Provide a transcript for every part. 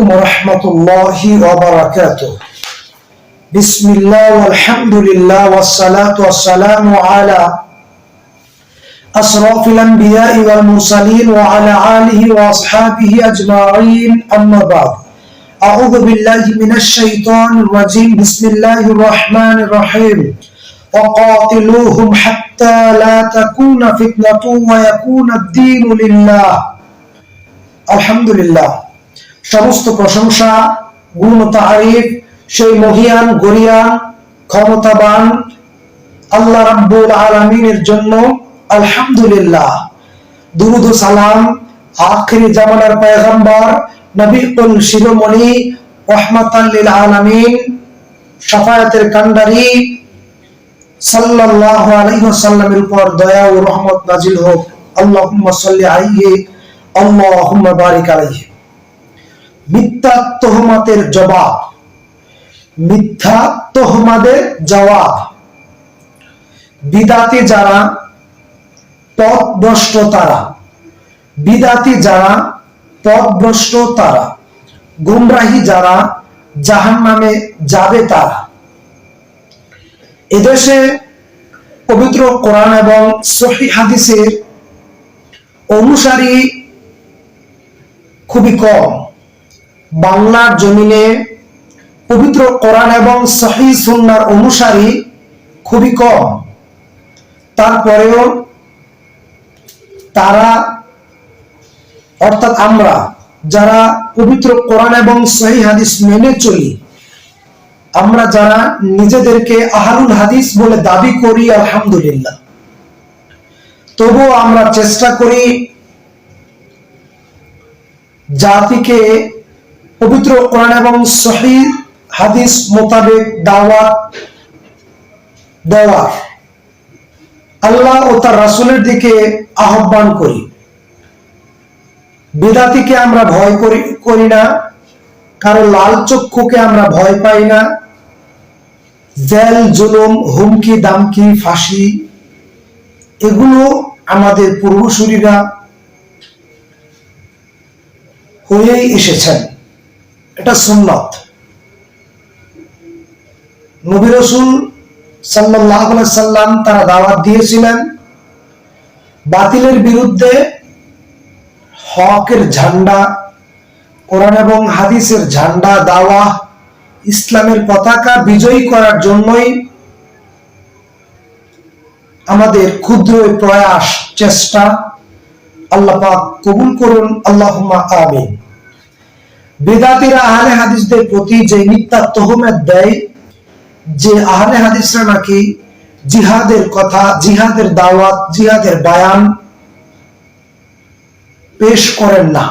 عليكم ورحمة الله وبركاته. بسم الله والحمد لله والصلاة والسلام على أشرف الأنبياء والمرسلين وعلى آله وأصحابه أجمعين. أما بعد، أعوذ بالله من الشيطان الرجيم. بسم الله الرحمن الرحيم. وقاتلوهم حتى لا تكون فتنة ويكون الدين لله. আলহামদুলিল্লাহ, সমস্ত প্রশংসা, গুণ তারিফ সেই মহিয়ান গরিয়ান ক্ষমতাবান আল্লাহ রাব্বুল আলামিনের জন্য। আলহামদুলিল্লাহ, দুরুদ ও সালাম আখিরি জামানার পয়গম্বর নবী কুল শিরোমণি রাহমাতাল লিল আলামিন শাফায়াতের কান্ডারি সাল্লাল্লাহু আলাইহি ওয়াসাল্লামের উপর দয়া ও রহমত নাজিল হোক। আল্লাহুম্মা সাল্লি আলাইহি আল্লাহুম্মা বারিক আলাইহি। মিথ্যা তোহমাতের জবাব, মিথ্যা তোহমাদের জবাব। বিদাতি যারা পথভ্রষ্ট তারা, বিদাতি যারা পথভ্রষ্ট তারা, গুমরাহি যারা জাহান্নামে যাবে তারা। এদেশে পবিত্র কোরআন এবং সহিহ হাদিসের অনুসারী খুবই কম। বাংলার জমিনে পবিত্র কোরআন এবং সহিহ সুন্নাহর অনুসারী খুবই কম। তারপরেও তারা অর্থাৎ আমরা যারা পবিত্র কোরআন এবং সহিহ হাদিস মেনে চলি, আমরা যারা নিজেদেরকে আহলুল হাদিস বলে দাবি করি, আলহামদুলিল্লাহ, তবুও আমরা চেষ্টা করি জাতিকে পবিত্র কোরআন এবং সহিহ হাদিস মোতাবেক দাওয়াত দেওয়ার, আল্লাহ ও তার রাসূলের দিকে আহ্বান করি। বিদাতিকে আমরা ভয় করি না, কারো লাল চক্ষুকে আমরা ভয় পাই না। জেল, জুলুম, হুমকি দামকি, ফাঁসি, এগুলো আমাদের পূর্বসূরীরা হয়েই এসেছেন। এটা সুন্নাত। নবী রাসূল সাল্লাল্লাহু আলাইহি সাল্লাম তারা দাওয়াত দিয়েছিলেন বাতিলের বিরুদ্ধে হকের ঝান্ডা, কোরআন এবং হাদিসের ঝান্ডা, দাওয়া, ইসলামের পতাকা বিজয়ী করার জন্যই আমাদের ক্ষুদ্র প্রয়াস, চেষ্টা আল্লাহ পাক কবুল করুন, আল্লাহুম্মা আমিন। বিদাতিরা আহলে হাদিসদের প্রতি যে মিথ্যা তোহমত দেয় যে আহলে হাদিসরা নাকি জিহাদের কথা, জিহাদের দাওয়াত, জিহাদের বায়ান পেশ করেন না।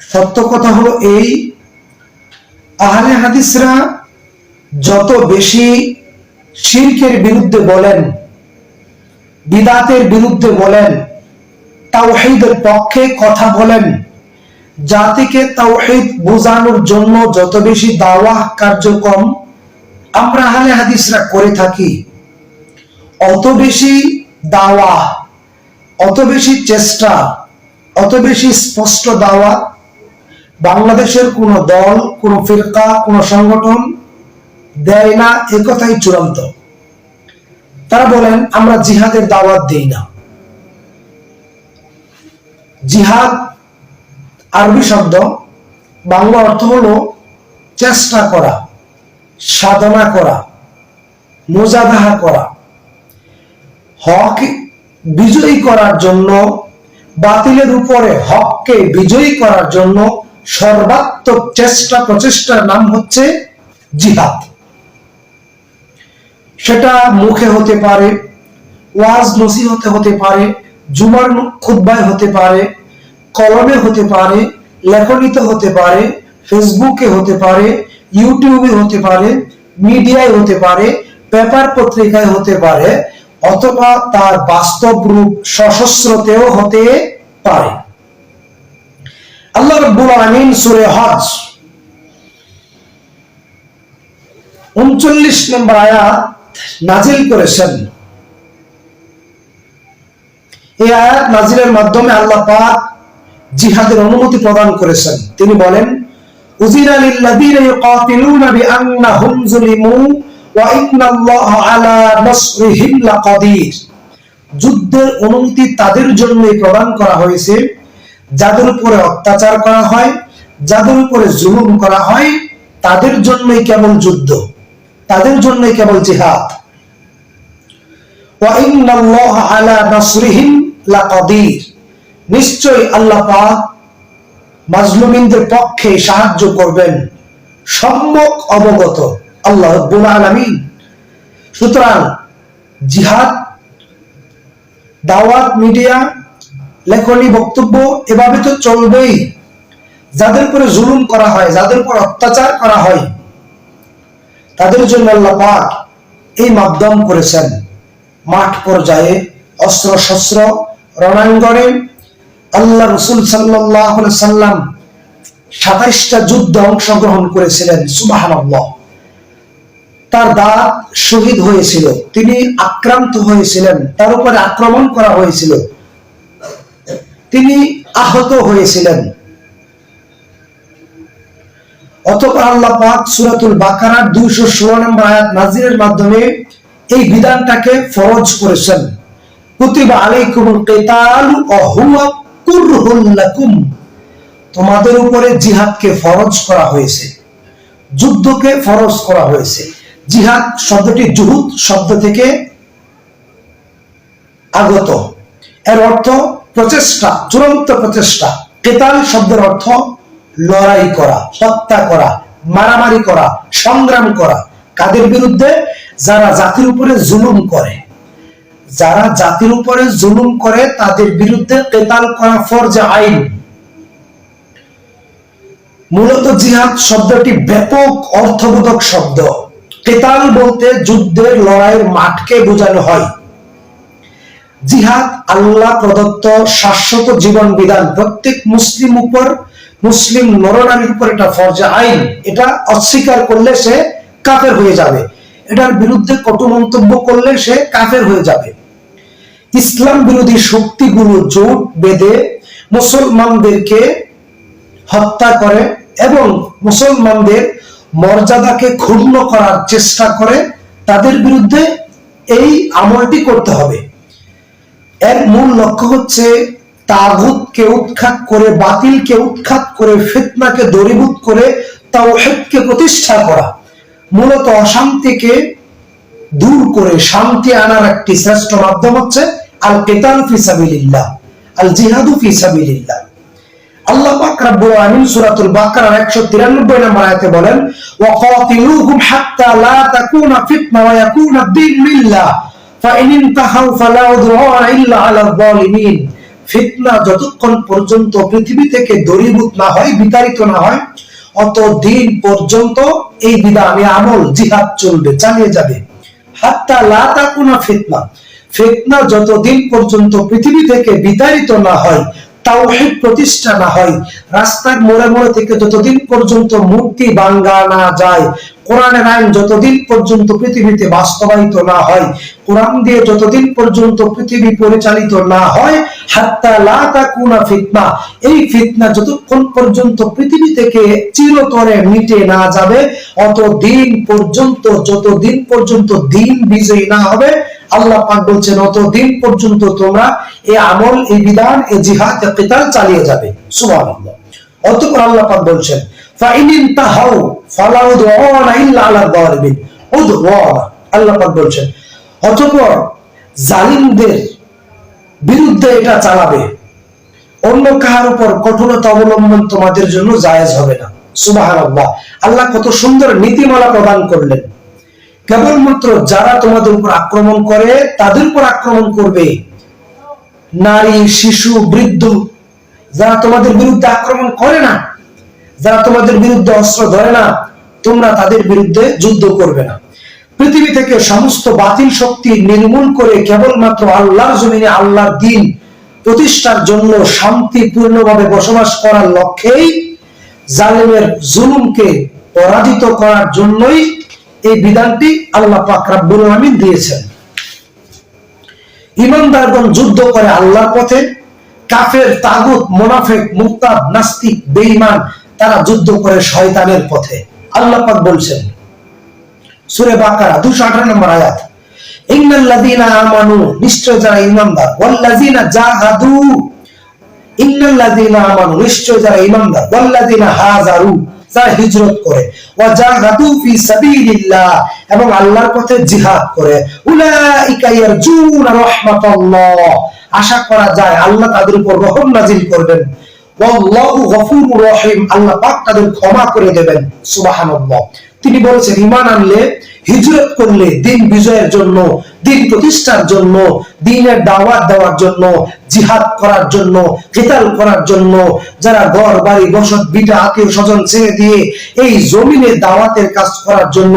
সত্য কথা হলো এই, আহলে হাদিসরা যত বেশি শিরকের বিরুদ্ধে বলেন, বিদাতের বিরুদ্ধে বলেন, তাওহীদের পক্ষে কথা বলেন, জাতিকে তাওহীদ বোঝানোর জন্য যত বেশি দাওয়াহ কার্যক্রম আমরা আহলে হাদিসরা করে থাকি, অত বেশি দাওয়া, অত বেশি চেষ্টা, অত বেশি স্পষ্ট দাওয়া বাংলাদেশের কোন দল, কোন ফিরকা, কোন সংগঠন দেয় না। একথাই চূড়ান্ত। তারা বলেন আমরা জিহাদের দাওয়াত দেই না। জিহাদ আরবি শব্দ, বাংলা অর্থ হলো চেষ্টা করা, সাধনা করা, মুজাহাদা করা। হক বিজয়ী করার জন্য, বাতিলের উপরে হককে বিজয়ী করার জন্য সর্বাত্মক চেষ্টা, প্রচেষ্টার নাম হচ্ছে জিহাদ। সেটা মুখে হতে পারে, ওয়াজ নসিহতে হতে পারে, জুমার খুতবায় হতে পারে, কলমে হতে পারে, লেখনীতে হতে পারে, ফেসবুকে হতে পারে, ইউটিউবে হতে পারে, মিডিয়ায় হতে পারে, পেপার পত্রিকায় হতে পারে, অথবা তার বাস্তব রূপ সশস্ত্রতেও হতে পারে। আল্লাহ রাব্বুল আলামিন সূরা হজ 39 নম্বর আয়াত নাজিল করেছেন। এই আয়াত নাজিলের মাধ্যমে আল্লাহ পাক জিহাদের অনুমতি প্রদান করেছেন। তিনি বলেন, উযিনা লিল্লাযীনা ইউকাতিলুনা বিআন্নাহুম যুলিমু ওয়া ইন্নাল্লাহা আলা নাসরিহিম লাকাদির। যুদ্ধের অনুমতি তাদের জন্যই প্রদান করা হয়েছে যাদের উপরে অত্যাচার করা হয়, যাদের উপরে জুলুম করা হয়, তাদের জন্যই কেবল যুদ্ধ, তাদের জন্যই কেবল জিহাদ। ওয়া ইন্নাল্লাহা আলা নাসরিহিম লাকাদির। নিশ্চয়ই আল্লাহ পাক মাজলুমিনদের পক্ষে সাহায্য করবেন, সম্যক অবগত আল্লাহ রাব্বুল আলামিন। সুতরাং জিহাদ, দাওয়াত, মিডিয়া, লেখনী, বক্তব্য এভাবে তো চলবেই। যাদের উপরে জুলুম করা হয়, যাদের উপর অত্যাচার করা হয়, তাদের জন্য আল্লাহ পাক এই মাধ্যম করেছেন। মাঠ পর্যায়ে, অস্ত্র শস্ত্র, রণাঙ্গনে আল্লাহ রাসূল সাল্লাল্লাহু আলাইহি সাল্লাম 27টা যুদ্ধে অংশগ্রহণ করেছিলেন। সুবহানাল্লাহ। তার দাঁত শহীদ হয়েছিল, তিনি আক্রান্ত হয়েছিলেন, তার উপরে আক্রমণ করা হয়েছিল, তিনি আহত হয়েছিলেন। অতঃপর আল্লাহ পাক সূরাতুল বাকারার 216 নম্বর আয়াত নাযিলের মাধ্যমে এই বিধানটাকে ফরজ করেছেন। কুতিবা আলাইকুমুল কিতালু ওয়া হুয়া কুরহুল লাকুম। তোমাদের উপরে জিহাদকে ফরজ করা হয়েছে, যুদ্ধকে ফরজ করা হয়েছে। জিহাদ শব্দটি জুহুদ শব্দ থেকে আগত, এর অর্থ প্রচেষ্টা, চূড়ান্ত প্রচেষ্টা। কিতাল শব্দের অর্থ লড়াই করা, হত্যা করা, মারামারি করা, সংগ্রাম করা। কাদের বিরুদ্ধে? যারা জাতির উপরে জুলুম করে, যারা জাতির উপরে জুলুম করে তাদের বিরুদ্ধে কিতাল করা ফরজ আইন। মূলত জিহাদ শব্দটি ব্যাপক অর্থবোধক শব্দ। কিতাল বলতে যুদ্ধের, লড়াইয়ের মাঠকে বোঝানো হয়। জিহাদ আল্লাহ প্রদত্ত শাশ্বত জীবন বিধান। প্রত্যেক মুসলিম নরনারীর উপর এটা ফরজ আইন। এটা অস্বীকার করলে সে কাফের হয়ে যাবে, এটার বিরুদ্ধে কটু মন্তব্য করলে সে কাফের হয়ে যাবে। ইসলাম বিরোধী শক্তিগুলো জোট বেঁধে মুসলমানদেরকে হত্যা করে এবং মুসলমানদের মর্যাদাকে ক্ষুণ্ণ করার চেষ্টা করে, তাদের বিরুদ্ধে এই আমলটি করতে হবে। এর মূল লক্ষ্য হচ্ছে তাগুতকে উৎখাত করে, বাতিলকে উৎখাত করে, ফিতনাকে দূরীভূত করে তাওহীদকে প্রতিষ্ঠা করা। মূলত অশান্তিকে দূর করে শান্তি আনার একটি শ্রেষ্ঠ মাধ্যম হচ্ছে আল কিতাল ফি সাবিলিল্লাহ, আল জিহাদু ফি সাবিলিল্লাহ। আল্লাহ পাক রব্বুল আলামিন সূরাতুল বাকারার 193 নম্বর আয়াতে বলেন, ওয়া কাতিলুহুম হাত্তা লা তাকুনা ফিতনা ওয়া ইয়াকুনা আদ-দীন লিল্লাহ ফাইন ইনতাহাউ ফালা উদওয়ানা ইল্লা আলাল যালিমিন। ফিতনা যতক্ষণ পর্যন্ত পৃথিবী থেকে দূরীভূত না হয়, বিতাড়িত না হয়, অতদিন পর্যন্ত এই বিধান, এই আমল, জিহাদ চলবে, চালিয়ে যাবে। হাত্তা লা তাকুনা ফিতনা, ফিতনা যতদিন পর্যন্ত পৃথিবী থেকে বিতাড়িত না হয়, তাওহীদ প্রতিষ্ঠা না হয়, রাস্তার মোড়ে মোড়ে থেকে যতদিন পর্যন্ত মূর্তি ভাঙা না যায়, কোরআনের আইন যতদিন পর্যন্ত পৃথিবীতে বাস্তবায়িত না হয়, কোরআন দিয়ে যতদিন পর্যন্ত পৃথিবী পরিচালিত না হয়, হাত্তা লা তাকুনা ফিতনা, এই ফিতনা যতক্ষণ পর্যন্ত পৃথিবী থেকে চিরতরে মিটে না যাবে, অতদিন পর্যন্ত, যতদিন পর্যন্ত দিন বিজয়ী না হবে, আল্লাহ পাক বলছেন অতদিন পর্যন্ত তোমরা এই আমল, এই বিধান, এই জিহাদ, এই কিতাল চালিয়ে যাবে। সুবহানাল্লাহ। অতঃপর আল্লাহ পাক বলছেন ফাইন ইনতাহাউ ফালা উদওয়ানা ইল্লা আলাল যালিমিন। উদওয়ানা, আল্লাহ পাক বলছেন অতঃপর জালিমদের বিরুদ্ধে এটা চালাবে, অন্য কাহার উপর কঠোরতা অবলম্বন তোমাদের জন্য জায়েজ হবে না। সুবহানাল্লাহ। আল্লাহ কত সুন্দর নীতিমালা প্রদান করলেন। কেবলমাত্র যারা তোমাদের উপর আক্রমণ করে তাদের উপর আক্রমণ করবে। নারী, শিশু, বৃদ্ধ যারা তোমাদের বিরুদ্ধে আক্রমণ করে না, যারা তোমাদের বিরুদ্ধে অস্ত্র ধরে না, তোমরা তাদের বিরুদ্ধে যুদ্ধ করবে না। পৃথিবী থেকে সমস্ত বাতিল শক্তি নির্মূল করে কেবলমাত্র আল্লাহর জমিনে আল্লাহর দ্বীন প্রতিষ্ঠার জন্য শান্তিপূর্ণভাবে বসবাস করার লক্ষ্যেই, জালেমের জুলুমকে পরাজিত করার জন্যই এই বিধানটি আল্লাহ পাক রব্বুল আলামিন দিয়েছেন। ঈমানদারগণ যুদ্ধ করে আল্লাহর পথে, কাফের, তাগুত, মুনাফিক, মুরতাদ, নাস্তিক, বেঈমান তারা যুদ্ধ করে শয়তানের পথে। আল্লাহ পাক বলছেন সূরা বাকারা 218 নম্বর আয়াত, ইন্নাল্লাযীনা আমানু, নিশ্চয় যারা ঈমানদার, ওয়াল্লাযীনা জাহাদু, ইন্নাল্লাযীনা আমানু, নিশ্চয় যারা ঈমানদার, ওয়াল্লাযীনা হাজারু, যারা হিজরত করে, ওয়া জাহাদু ফি সাবিলিল্লাহ, এবং আল্লাহর পথে জিহাদ করে, উলাইকা ইয়ারজুনা রাহমাতাল্লাহ, আশা করা যায় আল্লাহ তাদের উপর রহম নাজিল করবেন, ওয়াল্লাহু গফুরুর রহিম, আল্লাহ পাক তাদের ক্ষমা করে দেবেন। সুবহানাল্লাহ। তিনি বলেছেন ঈমান আনলে, হিজরত করলে, দিন বিজয়ের জন্য, দিন প্রতিষ্ঠার জন্য, দ্বীনের দাওয়াত দেওয়ার জন্য, জিহাদ করার জন্য, কিতাল করার জন্য, যারা ঘর বাড়ি বসত ভিটা আত্মীয় স্বজন ছেড়ে দিয়ে এই জমিনে দাওয়াতের কাজ করার জন্য,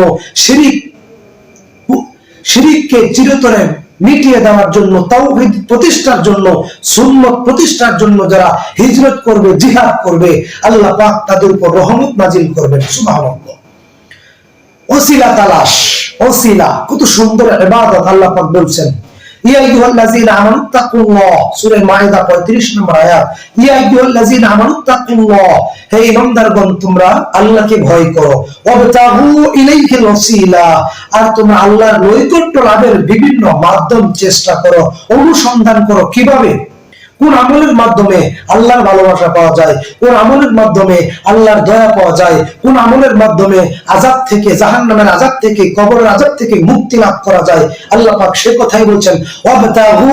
শিরিককে চিরতরে মিটিয়ে দেওয়ার জন্য, তাওহীদ প্রতিষ্ঠার জন্য, সুন্নাত প্রতিষ্ঠার জন্য যারা হিজরত করবে, জিহাদ করবে, আল্লাহ পাক তাদের উপর রহমত নাজিল করবেন। সুবহানাল্লাহ। ওসিলা তালাশ, ওসিলা কত সুন্দর ইবাদত। আল্লাহ পাক বলছেন ইয়া আইয়ুহাল্লাযীনা আমানুত্তাকুল্লাহ, সূরা মাইদা 35 নম্বর আয়াত, ইয়া আইয়ুহাল্লাযীনা আমানুত্তাকুল্লাহ, হে ঈমানদারগণ তোমরা আল্লাহকে ভয় করো, ওয়াবতাগু ইলাইহিল ওসিলা, আর তোমরা আল্লাহর নৈকট্য লাভের বিভিন্ন মাধ্যম চেষ্টা করো, অনুসন্ধান করো। কিভাবে? কোন আমলের মাধ্যমে আল্লাহর ভালোবাসা পাওয়া যায়, কোন আমলের মাধ্যমে আল্লাহর দয়া পাওয়া যায়, কোন আমলের মাধ্যমে আযাব থেকে, জাহান্নামের আযাব থেকে, কবরের আযাব থেকে মুক্তি লাভ করা যায়, আল্লাহ পাক সে কথাই বলছেন, ওয়াবতাগু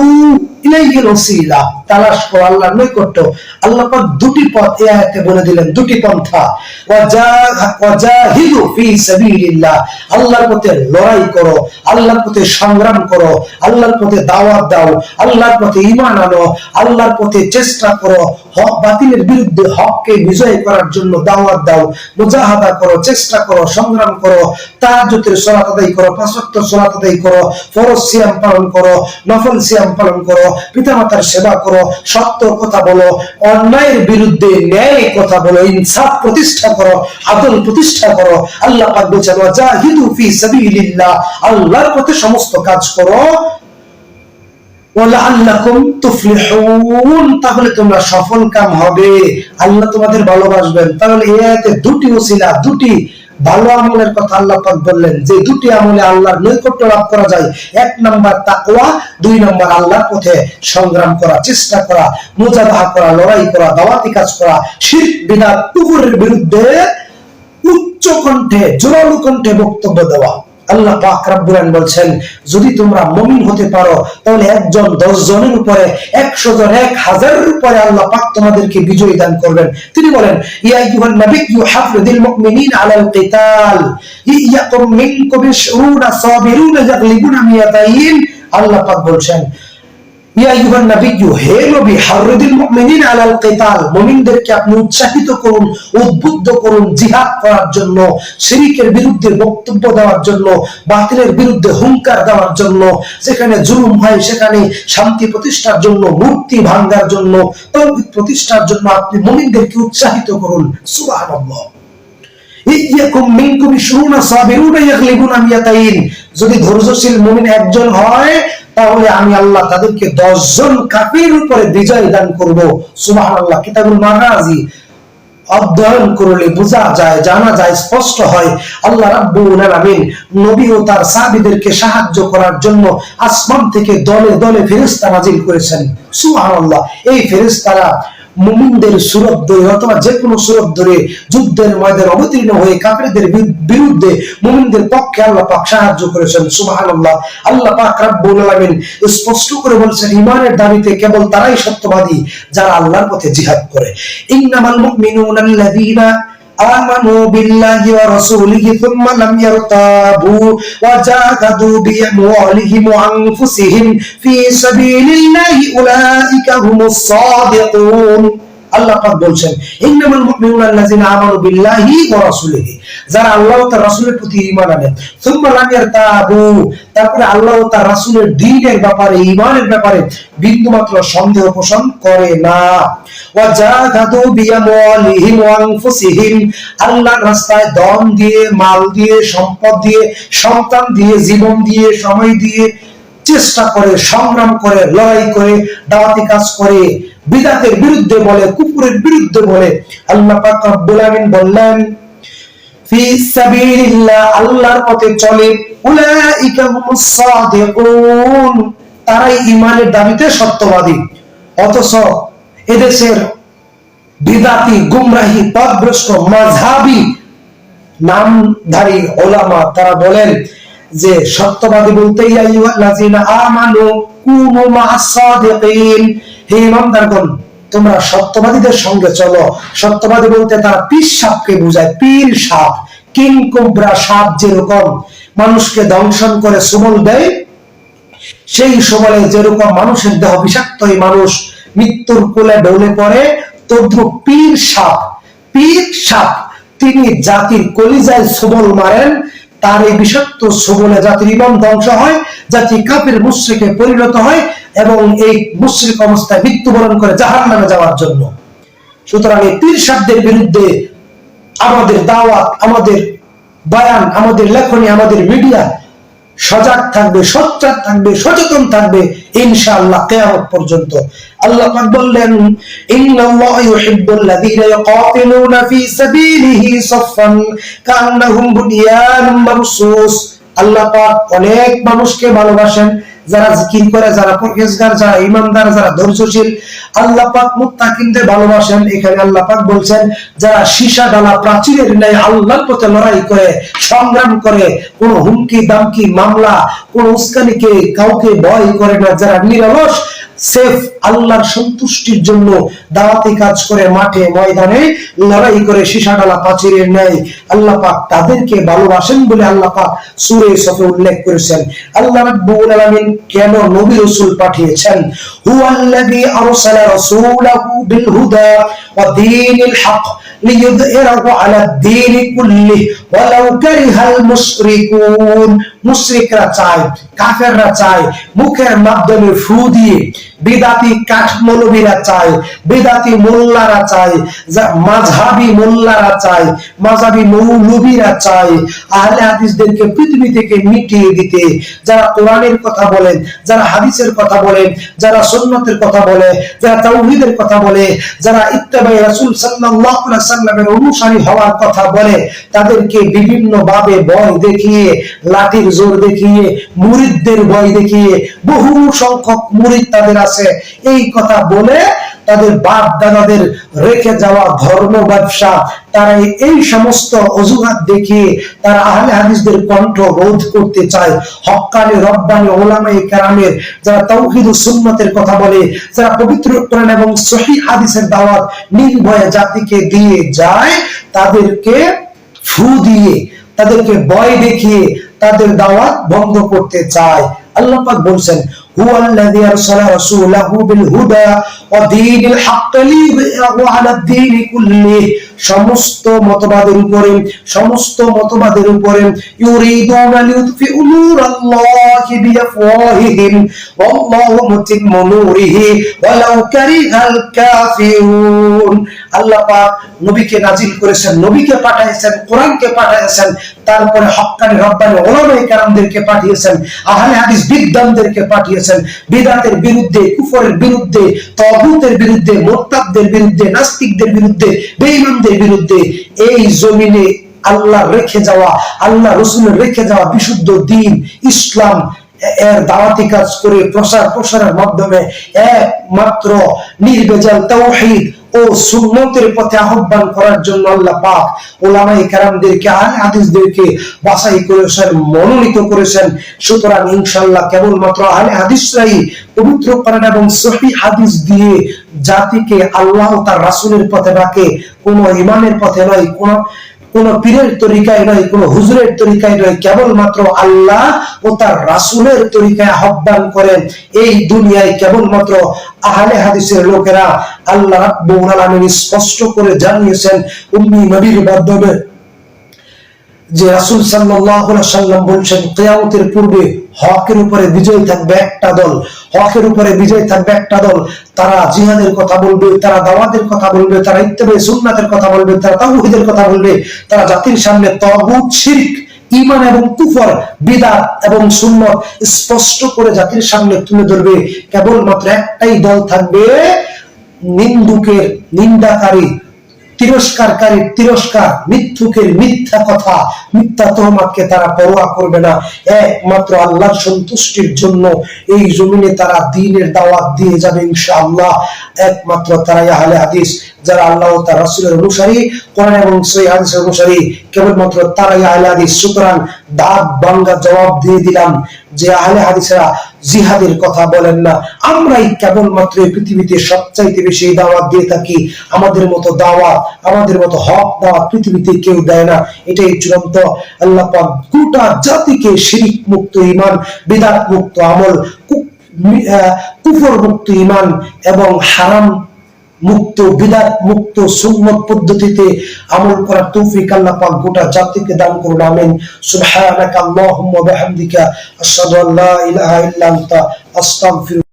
ইলাইহিল ওসিলা, তালাশ করো আল্লাহর নৈকট্য। আল্লাহ পাক দুটি পথ এই আয়াতে বলে দিলেন, দুটি পন্থা, ওয়াজাহিদু ফি সাবিলিল্লাহ, আল্লাহর পথে লড়াই করো, আল্লাহর পথে সংগ্রাম করো, আল্লাহর পথে দাওয়াত দাও, আল্লাহর পথে ঈমান আনো, আল্লাহর পথে চেষ্টা করো, হক বাতিলের বিরুদ্ধে হককে বিজয় করার জন্য দাওয়াত দাও, মুজাহাদা করো, চেষ্টা করো, সংগ্রাম করো, তাহাজ্জুদের সালাত আদায় করো, পাঁচ ওয়াক্ত সালাত আদায় করো, ফরজ সিয়াম পালন করো, নফল সিয়াম পালন করো, পিতামাতার সেবা করো, সত্য কথা বলো, অন্যায়ের বিরুদ্ধে ন্যায় কথা বলো, ইনসাফ প্রতিষ্ঠা করো, আদল প্রতিষ্ঠা করো। আল্লাহ পাক বলেছেন ওয়াজাহিদু ফি সাবিলিল্লাহ, আল্লাহর পথে সমস্ত কাজ করো, ওয়ালাআল্লাকুম তুফলিহুন, তাহলে তোমরা সফল কাম হবে, আল্লাহ তোমাদের ভালোবাসবেন। তাহলে এই আয়াতে দুটি ওসিলা, দুটি ভালো আমলের কথা আল্লাহ পাক বললেন, যে দুটি আমলে আল্লাহর নৈকট্য লাভ করা যায়। এক নাম্বার তাকওয়া, দুই নাম্বার আল্লাহর পথে সংগ্রাম করা, চেষ্টা করা, মুজাহাদা করা, লড়াই করা, দাওয়াতি কাজ করা, শিরক বিদআত কুফরের বিরুদ্ধে উচ্চ কণ্ঠে, জোরালো কণ্ঠে বক্তব্য দেওয়া। আল্লাহ পাক রব্বুল আলামিন বলছেন যদি তোমরা মুমিন হতে পারো তাহলে একজন 10 জনের উপরে, 100 জন, 1000 উপরে আল্লাহ পাক তোমাদেরকে বিজয় দান করবেন। তিনি বলেন ইয়া আইয়ুহান নাবিয়্যু হাফিযিল মুমিনিনা আলাল কিতাল ইয়াকুম মিনকুম 20 সাবিরুন ইয়াগলিবুনা মিয়াতাইন। আল্লাহ পাক বলছেন ইয়া আইয়ুহান নাবিয়্যু, হে নবী, হাররিদিল মুমিনিনা আলাল কিতাল, মুমিনদেরকে আপনি উৎসাহিত করুন, উদ্বুদ্ধ করুন জিহাদ করার জন্য, শিরকের বিরুদ্ধে বক্তব্য দেওয়ার জন্য, বাতিলের বিরুদ্ধে হুঙ্কার দেওয়ার জন্য, যেখানে জুলুম হয় সেখানে শান্তি প্রতিষ্ঠার জন্য, মূর্তি ভাঙার জন্য, তাওহীদ প্রতিষ্ঠার জন্য আপনি মুমিনদেরকে উৎসাহিত করুন। সুবহানাল্লাহ। ইয়াকুম মিনকুম 20 সাবিরুন ইয়াগলিবুনা মিয়াতাইন, যদি ধৈর্যশীল মুমিন একজন হয় তাহলে আমি আল্লাহ তাদেরকে 10 জন কাফির উপরে বিজয় দান করব। সুবহানাল্লাহ। কিতাবুল মাগাজি অধ্যয়ন করলে বোঝা যায়, জানা যায়, স্পষ্ট হয় আল্লাহ রাব্বুল আলামিন নবী ও তার সাহাবীদেরকে সাহায্য করার জন্য আসমান থেকে দলে দলে ফেরেশতা নাজিল করেছেন। সুবহানাল্লাহ। এই ফেরেশতারা মুমিনদের সুরত ধরে অথবা যে কোনো সুরত ধরে যুদ্ধের ময়দানে অবতীর্ণ হয়ে কাফেরদের বিরুদ্ধে মুমিনদের পক্ষে আল্লাহ পাক সাহায্য করেছেন। সুবহানাল্লাহ। আল্লাহ পাক রব্বুল আলামিন স্পষ্ট করে বলেছেন ঈমানের দাবিতে কেবল তারাই সত্যবাদী যারা আল্লাহর পথে জিহাদ করে। ইন্নামাল মুমিনুনা আল্লাযীনা আমানু বিল্লাহি ওয়া রাসূলিহি সুম্মা লাম ইয়ারতাবু ওয়া জাহাদু বিআমওয়ালিহিম ওয়া আনফুসিহিম ফি সাবিলিল্লাহি উলাইকা হুমুস সাদিকুন। আল্লাহ পাক বলছেন ইন্নামাল মুমিনুনা আল্লাযীনা আমানু বিল্লাহি ওয়া রাসূলিহি, যারা আল্লাহ ও তার রাসূলের প্রতি ঈমান আনে, সুম্মা লাম ইয়ারতাবু, তারপরে আল্লাহ ও তার রাসূলের দ্বীনের ব্যাপারে, ঈমানের ব্যাপারে বিন্দুমাত্র সন্দেহ পোষণ করে না, ওয়া জাহাদু বিআমওয়ালিহিম ওয়া আনফুসিহিম, আল্লাহর রাস্তায় ধন দিয়ে, মাল দিয়ে, সম্পদ দিয়ে, সন্তান দিয়ে, জীবন দিয়ে, সময় দিয়ে চেষ্টা করে, সংগ্রাম করে, লড়াই করে, দাওয়াতি কাজ করে, বিদআতের বিরুদ্ধে বলে, কুফরের বিরুদ্ধে বলে। আল্লাহ পাক রব্বুল আমিন বললেন ফি সাবিলিল্লাহ, আল্লাহর পথে চলে, উলাইকা হুমুস সাদিকুন, তারাই ঈমানের দাবিতে সত্যবাদী। অথচ এদেশের বিদআতি, গুমরাহি, পথভ্রষ্ট, মাযহাবী নামধারী উলামা তারা বলেন যে সত্যবাদী বলতে ইয়া আইয়ুহাল্লাযিনা আমানু কুনু মা'আস সাদিকিন, হে ঈমানদারগণ তোমরা সত্যবাদীদের সঙ্গে চলো। সত্যবাদী বলতে তারা পীর সাপকে বোঝায়। পীর সাপ, কিং কোবরা সাপ যেরকম মানুষকে দংশন করে সবল দেয়, সেই সময়ে যেরকম মানুষের দেহ বিষাক্ত, এই মানুষ মৃত্যুর কোলে ঢলে পড়ে, তদ্রুপ পীর সাপ তিনি জাতির কলিজায় সবল মারেন। তার এই বিষাক্ত সবলে জাতির ঈমান ধ্বংস হয়, জাতি কাফির মুশরিকে পরিণত হয় এবং এই মুশরিক অবস্থায় মৃত্যুবরণ করে জাহান্নামে যাওয়ার জন্য। সুতরাং এই পীর সাপদের বিরুদ্ধে আমাদের দাওয়াত, আমাদের বয়ান, আমাদের লেখনী, আমাদের মিডিয়া সজাগ থাকবে, সোচ্চার থাকবে, সচেতন থাকবে ইনশাআল্লাহ কিয়ামত পর্যন্ত। আল্লাহ পাক বললেন ইন্নাল্লাহা ইউহিব্বুল লাযীনা ইয়াকাতিলুনা ফী সাবিলিহি সাফফান কান্নাহুম বুনিয়ানুম মারসুস। আল্লাহ পাক অনেক মানুষকে ভালোবাসেন, যারা জিকির করে, যারা পরহেজগার, যারা ঈমানদার, যারা ধৈর্যশীল। আল্লাহ পাক মুত্তাকিনদের ভালোবাসেন। এখানে আল্লাহ পাক বলছেন যারা সীসা ডালা প্রাচীরের ন্যায় আল্লাহর পথে লড়াই করে, সংগ্রাম করে, কোন হুমকি দামকি মামলা, কোন উস্কানিকে কাউকে ভয় করে না, যারা নিরলস সেফ আল্লাহর সন্তুষ্টির জন্য দাওয়াতি কাজ করে, মাঠে ময়দানে লড়াই করে সীসা ডালা প্রাচীরের ন্যায়, আল্লাহ পাক তাদেরকে ভালোবাসেন বলে আল্লাহ পাক সূরা সফে উল্লেখ করেছেন। আল্লাহ রাব্বুল আলামিন কেন নবী রাসূল পাঠিয়েছেন? হুয়াল্লাযী আরসালা রাসূলাহু বিল হুদা ওয়া দীনিল হক লিইয়ুযহিরাহু আলাদ দীনি কুল্লিহি ওয়ালাউ কারিহাল মুশরিকুন। মুশরিকরা চায়, কাফেররা চায়, মুখের মাধ্যমে ফু দিয়ে, বিদাতি কাঠ মৌলবীরা চায়, বিদাতি মোল্লারা চায়, মাযহাবী মোল্লারা চায়, মাযহাবী মৌলবীরা চায় আহলে হাদিসদেরকে পৃথিবী থেকে মিটিয়ে দিতে। যারা কোরআনের কথা বলেন, যারা হাদিসের কথা বলেন, যারা সুন্নাতের কথা বলে, যারা তাওহীদের কথা বলে, যারা ইত্তেবায়ে রাসূল সাল্লাল্লাহু আলাইহি ওয়াসাল্লামের অনুসারী হওয়ার কথা বলে, তাদেরকে বিভিন্ন ভাবে ভয় দেখিয়ে, লাঠির জোর দেখিয়ে, মুরিদদের ভয় দেখিয়ে, বহু সংখ্যক মুরিদ তাদের আছে, এই কথা বলে তাদের বাপ দাদাদের রেখে যাওয়া ধর্ম ব্যবসা, তারা এই সমস্ত অজুহাত দেখিয়ে তারা আহলে হাদিসদের কণ্ঠ রোধ করতে চায়। হক্কানি রব্বানি উলামায়ে কেরামের যারা তাওহীদ ও সুন্নাতের কথা বলে, যারা পবিত্র কোরআন এবং সহিহ হাদিসের দাওয়াত নির্ভয়ে জাতিকে দিয়ে যায়, তাদেরকে ফু দিয়ে, তাদেরকে ভয় দেখিয়ে তাদের দাওয়াত বন্ধ করতে চায়। আল্লাহ পাক বলছেন হুয়াল্লাযী আরসালা রাসূলাহু বিল হুদা ওয়া দীনিল হক লিইয়ুযহিরাহু আলাদ দীনি কুল্লিহি। সমস্ত মতবাদের উপরে, সমস্ত মতবাদের উপরে, ইউরিদুনা লিইউতফিউ নূরাল্লাহি বিআফওয়াহিহিম ওয়াল্লাহু মুতিম্মু নূরিহি ওয়ালাউ কারিহাল কাফিরুন। আল্লাহ পাক নবীকে নাজিল করেছেন, নবীকে পাঠিয়েছেন, কোরআনকে পাঠিয়েছেন, তারপরে হক্কানি রব্বানি উলামায়ে কেরামদেরকে পাঠিয়েছেন, আহলে হাদিস বিদ্বানদেরকে পাঠিয়েছেন। বিদআতের বিরুদ্ধে, কুফরের বিরুদ্ধে, তাগুতের বিরুদ্ধে, মুরতাদদের বিরুদ্ধে, নাস্তিকদের বিরুদ্ধে, বেঈমানদের বিরুদ্ধে এই জমিনে আল্লাহ রেখে যাওয়া, আল্লাহ রাসূলের রেখে যাওয়া বিশুদ্ধ দ্বীন ইসলাম এর দাওয়াতি কাজ করে প্রসারের মাধ্যমে একমাত্র নির্ভেজাল তাওহীদ ও সুন্নতের পথে আহ্বান করার জন্য আল্লাহ পাক উলামায়ে কেরামদেরকে, আহলে হাদিসদেরকে বাছাই করেছেন, মনোনীত করেছেন। সুতরাং ইনশাআল্লাহ কেবলমাত্র আহলে হাদিসরাই পবিত্র কোরআন এবং সহিহ হাদিস দিয়ে জাতিকে আল্লাহ ও তার রাসূলের পথে ডাকে, কোন ইমামের পথে নয়, কোন পীরের তরিকায় নয়, কোন হুজুরের তরিকায় নয়, কেবলমাত্র আল্লাহ ও তার রাসূলের তরিকায় আহ্বান করেন। এই দুনিয়ায় কেবলমাত্র আহলে হাদিসের লোকেরা। আল্লাহ রাব্বুল আলামিন স্পষ্ট করে জানিয়েছেন উম্মি নবীর মাধ্যমে যে রাসূল সাল্লাল্লাহু আলাইহি ওয়াসাল্লাম বলেছেন কিয়ামতের পূর্বে হকের উপরে বিজয় থাকবে একটা দল, হকের উপরে বিজয় থাকবে একটা দল। তারা জিহাদের কথা বলবে, তারা দাওয়াতের কথা বলবে, তারা ইত্তেবায়ে সুন্নাতের কথা বলবে, তারা তাওহীদের কথা বলবে, তারা জাতির সামনে তাগুত, শিরক, ঈমান এবং কুফর, বিদআত এবং সুন্নাত স্পষ্ট করে জাতির সামনে তুলে ধরবে। কেবলমাত্র একটাই দল থাকবে, নিন্দুকের নিন্দাকারী, তিরস্কারকারী তিরস্কার, মিথ্যুকের মিথ্যা কথা, মিথ্যা তহমাতকে তারা পরোয়া করবে না। একমাত্র আল্লাহর সন্তুষ্টির জন্য এই জমিনে তারা দ্বীনের দাওয়াত দিয়ে যাবে ইনশাআল্লাহ। একমাত্র তারাই আহলে হাদিস, যারা আল্লাহ ও তার রাসূলের অনুসারী, কোরআন এবং সহিহ হাদিসের অনুসারী, কেবলমাত্র তারাই আহলে হাদিস। সুতরাং দাঁত ভাঙ্গা জবাব দিয়ে দিলাম যে আহলে হাদিসরা জিহাদের কথা বলেন না। আমরাই কেবলমাত্র এই পৃথিবীতে সবচাইতে বেশি দাওয়াত দিয়ে থাকি। আমাদের মতো দাওয়াত, আমাদের মতো হক দাওয়াত পৃথিবীতে কেউ দেয় না। এটাই চূড়ান্ত। আল্লাহ পাক গোটা জাতিকে শিরক মুক্ত ঈমান, বিদআত মুক্ত আমল, কুফর মুক্ত ঈমান এবং হারাম মুক্ত, বিদআত মুক্ত সুন্নাত পদ্ধতিতে আমল করার তৌফিক আল্লাহ পাক গোটা জাতিকে দান করুন। আমিন। সুবহানাকা আল্লাহুম্মা ওয়া বিহামদিকা আশহাদু আল্লা ইলাহা ইল্লা আনতা আস্তাগফিরুকা